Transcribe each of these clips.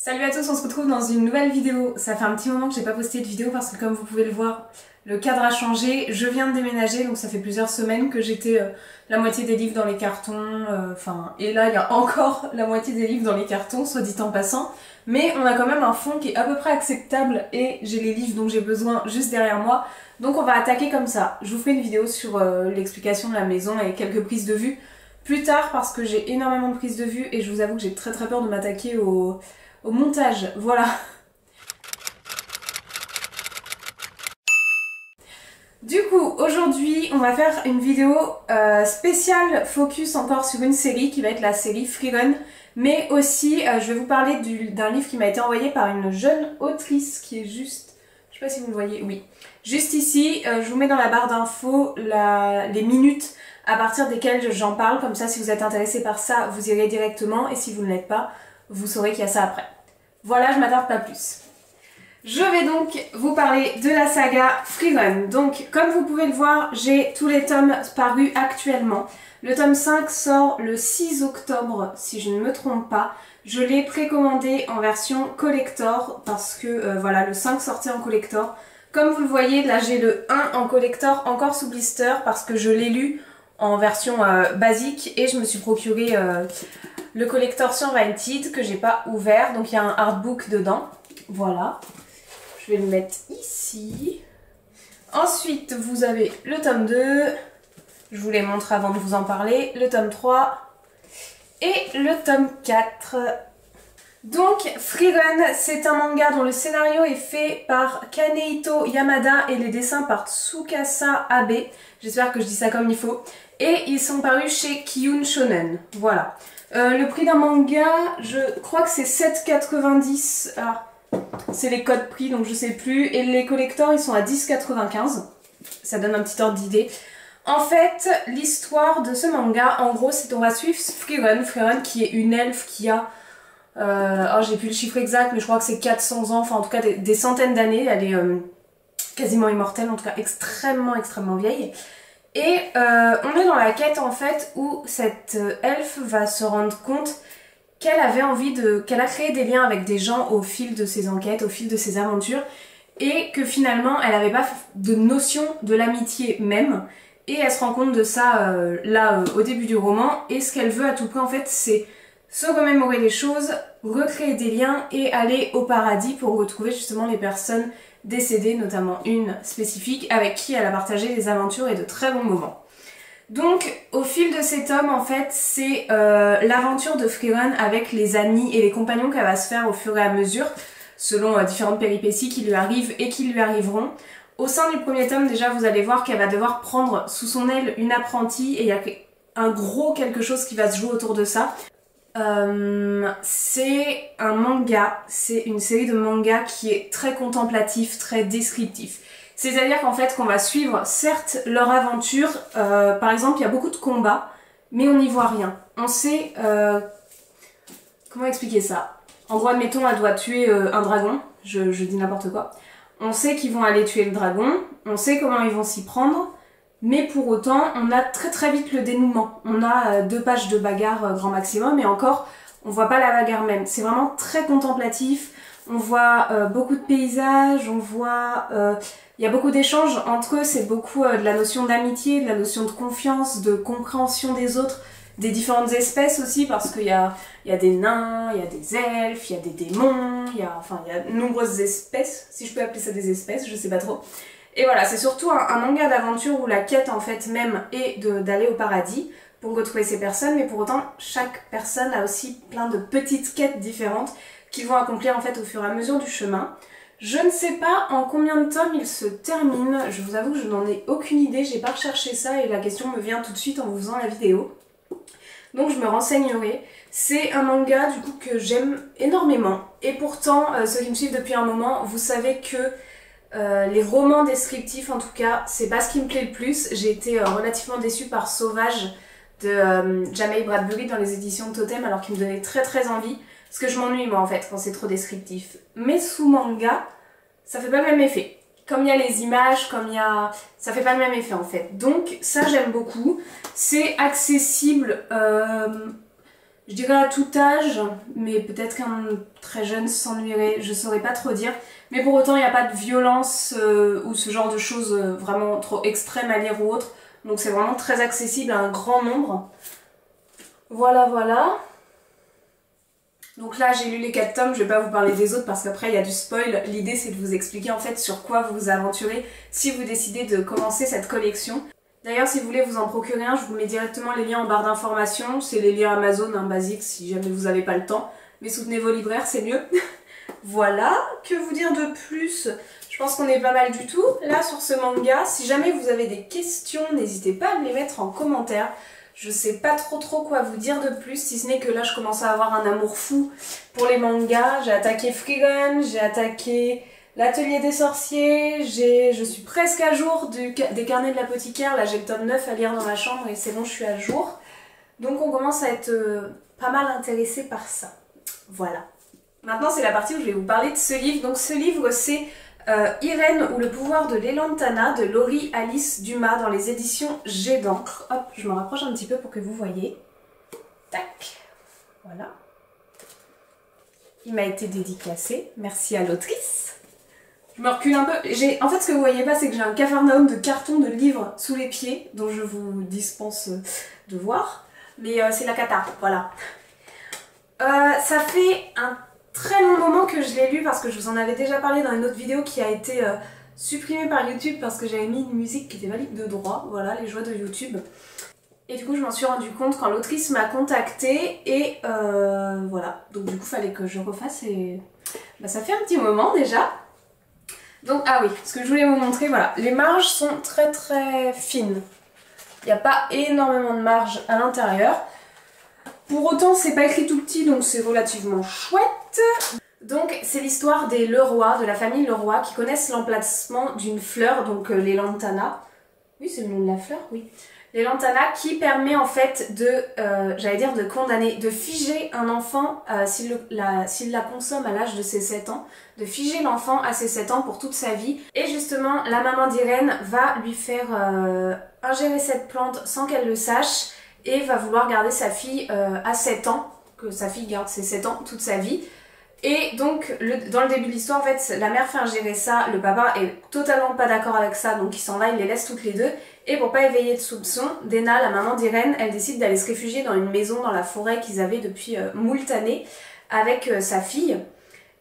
Salut à tous, on se retrouve dans une nouvelle vidéo. Ça fait un petit moment que j'ai pas posté de vidéo parce que comme vous pouvez le voir, le cadre a changé. Je viens de déménager, donc ça fait plusieurs semaines que j'étais la moitié des livres dans les cartons. Et là il y a encore la moitié des livres dans les cartons, soit dit en passant. Mais on a quand même un fond qui est à peu près acceptable et j'ai les livres dont j'ai besoin juste derrière moi. Donc on va attaquer comme ça. Je vous ferai une vidéo sur l'explication de la maison et quelques prises de vue plus tard parce que j'ai énormément de prises de vue et je vous avoue que j'ai très peur de m'attaquer au montage, voilà. Du coup, aujourd'hui, on va faire une vidéo spéciale focus encore sur une série qui va être la série Free Run, mais aussi je vais vous parler d'un livre qui m'a été envoyé par une jeune autrice qui est juste, je sais pas si vous le voyez, oui, juste ici. Je vous mets dans la barre d'infos les minutes à partir desquelles j'en parle, comme ça si vous êtes intéressé par ça, vous irez directement, et si vous ne l'êtes pas, vous saurez qu'il y a ça après. Voilà, je m'attarde pas plus. Je vais donc vous parler de la saga Free Run. Donc, comme vous pouvez le voir, j'ai tous les tomes parus actuellement. Le tome 5 sort le 6 octobre, si je ne me trompe pas. Je l'ai précommandé en version collector, parce que voilà, le 5 sortait en collector. Comme vous le voyez, là j'ai le 1 en collector, encore sous blister, parce que je l'ai lu en version basique, et je me suis procuré le collector sur Vinted que j'ai pas ouvert, donc il y a un artbook dedans, voilà. Je vais le mettre ici. Ensuite, vous avez le tome 2, je vous les montre avant de vous en parler, le tome 3 et le tome 4. Donc, Free Run, c'est un manga dont le scénario est fait par Kanehito Yamada et les dessins par Tsukasa Abe. J'espère que je dis ça comme il faut. Et ils sont parus chez Kiyun Shonen, voilà. Le prix d'un manga, je crois que c'est 7,90. Ah, c'est les codes prix, donc je sais plus. Et les collectors, ils sont à 10,95. Ça donne un petit ordre d'idée. En fait, l'histoire de ce manga, en gros, c'est on va suivre Free Run qui est une elfe qui a... j'ai plus le chiffre exact, mais je crois que c'est 400 ans, enfin en tout cas des centaines d'années. Elle est quasiment immortelle, en tout cas extrêmement vieille. Et on est dans la quête en fait où cette elfe va se rendre compte qu'elle avait envie qu'elle a créé des liens avec des gens au fil de ses enquêtes, au fil de ses aventures, et que finalement elle n'avait pas de notion de l'amitié même, et elle se rend compte de ça au début du roman, et ce qu'elle veut à tout prix en fait c'est se remémorer les choses, recréer des liens et aller au paradis pour retrouver justement les personnes décédée, notamment une spécifique avec qui elle a partagé des aventures et de très bons moments. Donc au fil de ces tomes en fait c'est l'aventure de Free Run avec les amis et les compagnons qu'elle va se faire au fur et à mesure selon différentes péripéties qui lui arrivent et qui lui arriveront. Au sein du premier tome déjà vous allez voir qu'elle va devoir prendre sous son aile une apprentie et il y a un gros quelque chose qui va se jouer autour de ça. C'est un manga, c'est une série de mangas qui est très contemplatif, très descriptif. C'est-à-dire qu'en fait qu'on va suivre certes leur aventure, par exemple il y a beaucoup de combats, mais on n'y voit rien. On sait... comment expliquer ça? En gros admettons elle doit tuer un dragon, je dis n'importe quoi. On sait qu'ils vont aller tuer le dragon, on sait comment ils vont s'y prendre, mais pour autant, on a très vite le dénouement. On a 2 pages de bagarre grand maximum, et encore, on voit pas la bagarre même. C'est vraiment très contemplatif, on voit beaucoup de paysages, on voit... il y a beaucoup d'échanges entre eux, c'est beaucoup de la notion d'amitié, de la notion de confiance, de compréhension des autres, des différentes espèces aussi, parce qu'il y a des nains, il y a des elfes, il y a des démons, il y a de nombreuses espèces, si je peux appeler ça des espèces, je sais pas trop. Et voilà, c'est surtout un manga d'aventure où la quête en fait même est d'aller au paradis pour retrouver ces personnes, mais pour autant chaque personne a aussi plein de petites quêtes différentes qu'ils vont accomplir en fait au fur et à mesure du chemin. Je ne sais pas en combien de tomes il se termine, je vous avoue que je n'en ai aucune idée, j'ai pas recherché ça et la question me vient tout de suite en vous faisant la vidéo. Donc je me renseignerai. C'est un manga du coup que j'aime énormément, et pourtant ceux qui me suivent depuis un moment, vous savez que les romans descriptifs en tout cas, c'est pas ce qui me plaît le plus. J'ai été relativement déçue par Sauvage de Jamie Bradbury dans les éditions de Totem, alors qu'il me donnait très envie, parce que je m'ennuie moi en fait quand c'est trop descriptif. Mais sous manga, ça fait pas le même effet. Comme il y a les images, ça fait pas le même effet en fait. Donc ça j'aime beaucoup. C'est accessible Je dirais à tout âge, mais peut-être qu'un très jeune s'ennuierait, je saurais pas trop dire. Mais pour autant, il n'y a pas de violence ou ce genre de choses vraiment trop extrêmes à lire ou autre. Donc c'est vraiment très accessible à un grand nombre. Voilà, voilà. Donc là, j'ai lu les 4 tomes, je vais pas vous parler des autres parce qu'après, il y a du spoil. L'idée, c'est de vous expliquer en fait sur quoi vous vous aventurez si vous décidez de commencer cette collection. D'ailleurs, si vous voulez vous en procurer un, je vous mets directement les liens en barre d'informations. C'est les liens Amazon, hein, basiques, si jamais vous n'avez pas le temps. Mais soutenez vos libraires, c'est mieux. Voilà, que vous dire de plus? Je pense qu'on est pas mal du tout là sur ce manga. Si jamais vous avez des questions, n'hésitez pas à me les mettre en commentaire. Je sais pas trop quoi vous dire de plus, si ce n'est que là je commence à avoir un amour fou pour les mangas. J'ai attaqué Frieren, j'ai attaqué l'Atelier des Sorciers, je suis presque à jour des Carnets de l'Apothicaire. Là j'ai le tome 9 à lire dans ma chambre et c'est bon, je suis à jour. Donc on commence à être pas mal intéressé par ça. Voilà. Maintenant c'est la partie où je vais vous parler de ce livre. Donc ce livre c'est Irène ou le pouvoir de l'Elantana de Laurie Alice Dumas dans les éditions Jet d'encre. Hop, je me rapproche un petit peu pour que vous voyez. Tac, voilà. Il m'a été dédicacé, merci à l'autrice. Je me recule un peu. En fait, ce que vous voyez pas, c'est que j'ai un capharnaüm de carton de livres sous les pieds, dont je vous dispense de voir. Mais c'est la cata, voilà. Ça fait un très long moment que je l'ai lu parce que je vous en avais déjà parlé dans une autre vidéo qui a été supprimée par YouTube parce que j'avais mis une musique qui était valide de droit, voilà, les joies de YouTube. Et du coup je m'en suis rendu compte quand l'autrice m'a contactée et voilà, donc du coup fallait que je refasse et bah, ça fait un petit moment déjà. Donc ah oui, ce que je voulais vous montrer, voilà, les marges sont très fines. Il n'y a pas énormément de marge à l'intérieur. Pour autant, c'est pas écrit tout petit, donc c'est relativement chouette. Donc, c'est l'histoire des Leroy, de la famille Leroy, qui connaissent l'emplacement d'une fleur, donc les Lantana. Oui, c'est le nom de la fleur, oui. Les Lantana, qui permet en fait de, j'allais dire de condamner, de figer un enfant s'il la consomme à l'âge de ses 7 ans, de figer l'enfant à ses 7 ans pour toute sa vie. Et justement, la maman d'Irène va lui faire ingérer cette plante sans qu'elle le sache, et va vouloir garder sa fille à 7 ans, que sa fille garde ses 7 ans toute sa vie. Et donc, dans le début de l'histoire, en fait, la mère fait ingérer ça, le papa est totalement pas d'accord avec ça, donc il s'en va, il les laisse toutes les deux. Et pour pas éveiller de soupçons, Dena, la maman d'Irène, elle décide d'aller se réfugier dans une maison dans la forêt qu'ils avaient depuis moult années avec sa fille.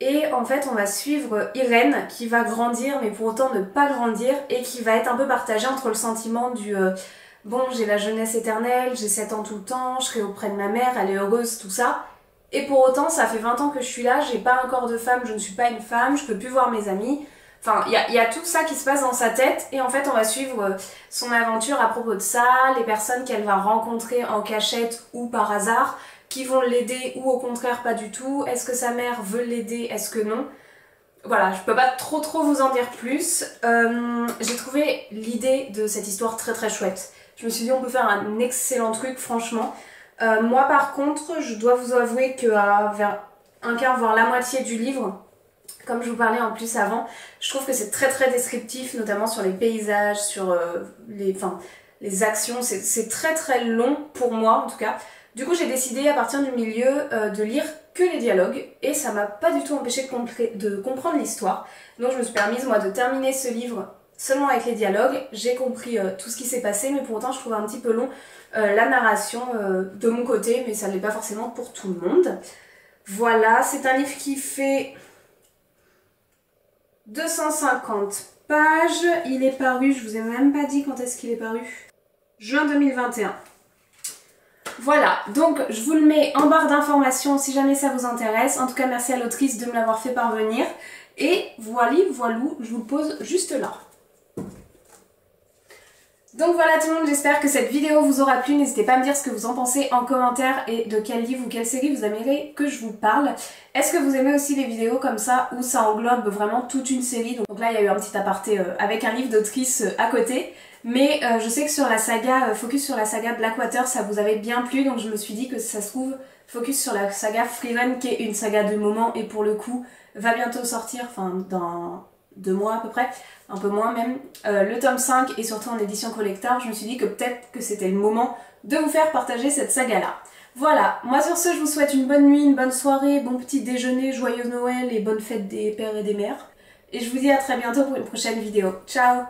Et en fait, on va suivre Irène qui va grandir, mais pour autant ne pas grandir, et qui va être un peu partagée entre le sentiment du... bon, j'ai la jeunesse éternelle, j'ai 7 ans tout le temps, je serai auprès de ma mère, elle est heureuse, tout ça. Et pour autant, ça fait 20 ans que je suis là, j'ai pas un corps de femme, je ne suis pas une femme, je peux plus voir mes amis. Enfin, il y a tout ça qui se passe dans sa tête, et en fait, on va suivre son aventure à propos de ça, les personnes qu'elle va rencontrer en cachette ou par hasard, qui vont l'aider ou au contraire pas du tout. Est-ce que sa mère veut l'aider, est-ce que non? Voilà, je peux pas trop vous en dire plus. J'ai trouvé l'idée de cette histoire très chouette. Je me suis dit on peut faire un excellent truc franchement. Moi par contre je dois vous avouer que vers un quart voire la moitié du livre, comme je vous parlais en plus avant, je trouve que c'est très descriptif, notamment sur les paysages, sur les actions, c'est très long pour moi en tout cas. Du coup j'ai décidé à partir du milieu de lire que les dialogues et ça m'a pas du tout empêché de comprendre l'histoire. Donc je me suis permise moi de terminer ce livre seulement avec les dialogues. J'ai compris tout ce qui s'est passé, mais pour autant je trouve un petit peu long la narration de mon côté, mais ça ne l'est pas forcément pour tout le monde. Voilà, c'est un livre qui fait 250 pages. Il est paru, je vous ai même pas dit quand est-ce qu'il est paru. Juin 2021. Voilà, donc je vous le mets en barre d'informations si jamais ça vous intéresse. En tout cas, merci à l'autrice de me l'avoir fait parvenir. Et voilou, je vous le pose juste là. Donc voilà tout le monde, j'espère que cette vidéo vous aura plu. N'hésitez pas à me dire ce que vous en pensez en commentaire et de quel livre ou quelle série vous aimeriez que je vous parle. Est-ce que vous aimez aussi les vidéos comme ça où ça englobe vraiment toute une série? Donc là il y a eu un petit aparté avec un livre d'autrice à côté. Mais je sais que sur la saga, focus sur la saga Blackwater, ça vous avait bien plu, donc je me suis dit que ça se trouve, focus sur la saga Frieren, qui est une saga de moment, et pour le coup, va bientôt sortir, enfin dans 2 mois à peu près, un peu moins même, le tome 5 et surtout en édition collector. Je me suis dit que peut-être que c'était le moment de vous faire partager cette saga-là. Voilà, moi sur ce je vous souhaite une bonne nuit, une bonne soirée, bon petit déjeuner, joyeux Noël et bonne fête des pères et des mères. Et je vous dis à très bientôt pour une prochaine vidéo. Ciao!